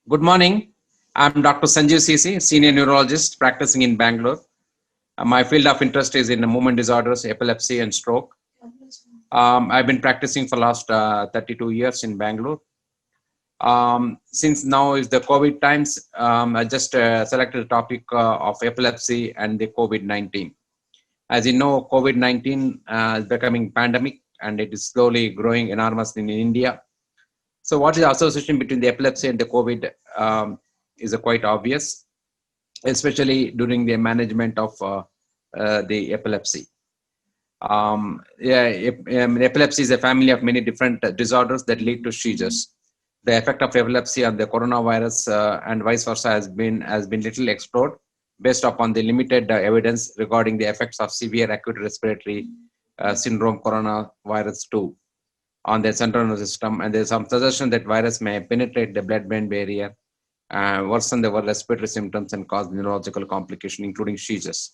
Good morning. I'm Dr. Sanjiv C C, Senior Neurologist practicing in Bangalore. My field of interest is in movement disorders, epilepsy, and stroke. I've been practicing for last 32 years in Bangalore. Since now is the COVID times, I just selected the topic of epilepsy and the COVID-19. As you know, COVID-19 is becoming pandemic and it is slowly growing enormously in India. So what is the association between the epilepsy and the COVID is quite obvious, especially during the management of the epilepsy. Epilepsy is a family of many different disorders that lead to seizures. The effect of epilepsy on the coronavirus and vice versa has been little explored based upon the limited evidence regarding the effects of severe acute respiratory syndrome coronavirus 2 on the central nervous system, and there's some suggestion that virus may penetrate the blood-brain barrier, worsen the respiratory symptoms, and cause neurological complications, including seizures.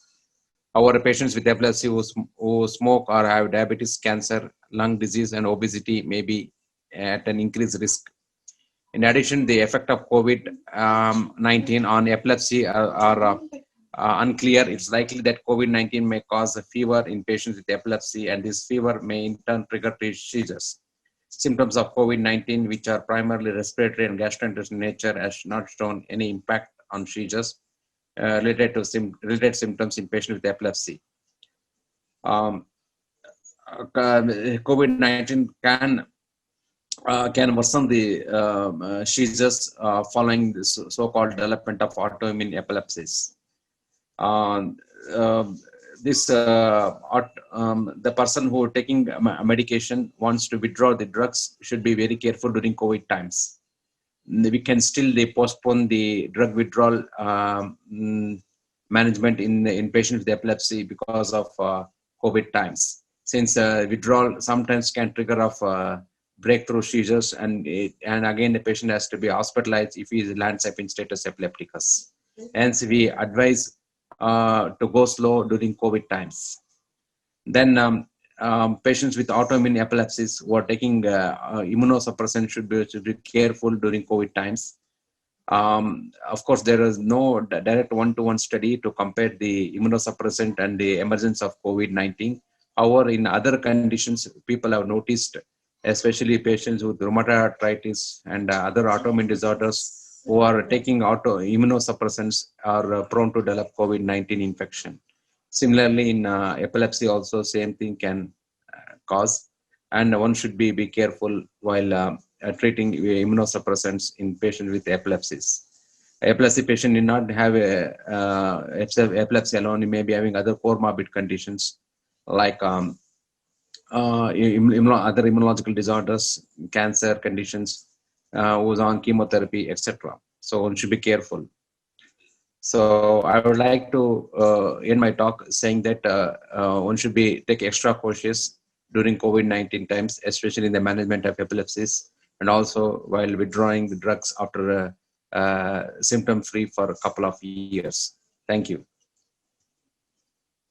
However, patients with epilepsy who smoke or have diabetes, cancer, lung disease, and obesity may be at an increased risk. In addition, the effect of COVID-19 on epilepsy are unclear. It's likely that COVID-19 may cause a fever in patients with epilepsy, and this fever may in turn trigger seizures. Symptoms of COVID-19, which are primarily respiratory and gastrointestinal nature, has not shown any impact on seizures related symptoms in patients with epilepsy. COVID-19 can worsen the seizures following the so-called development of autoimmune epilepsies. The person who is taking medication wants to withdraw the drugs should be very careful during COVID times. We can still postpone the drug withdrawal management in patients with epilepsy because of COVID times. Since withdrawal sometimes can trigger off breakthrough seizures, and again the patient has to be hospitalized if he lands up in status epilepticus. Hence, we advise to go slow during COVID times. Then patients with autoimmune epilepsies who are taking immunosuppressant should be careful during COVID times. Of course, there is no direct one-to-one study to compare the immunosuppressant and the emergence of COVID-19. However, in other conditions, people have noticed, especially patients with rheumatoid arthritis and other autoimmune disorders who are taking immunosuppressants are prone to develop COVID-19 infection. Similarly, in epilepsy also same thing can cause, and one should be careful while treating immunosuppressants in patients with epilepsies. Epilepsy patient need not have epilepsy alone. He may be having other comorbid conditions like other immunological disorders, cancer conditions, who's on chemotherapy, etc. So one should be careful. So I would like to end my talk saying that one should take extra cautious during COVID-19 times, especially in the management of epilepsies, and also while withdrawing the drugs after symptom-free for a couple of years. Thank you.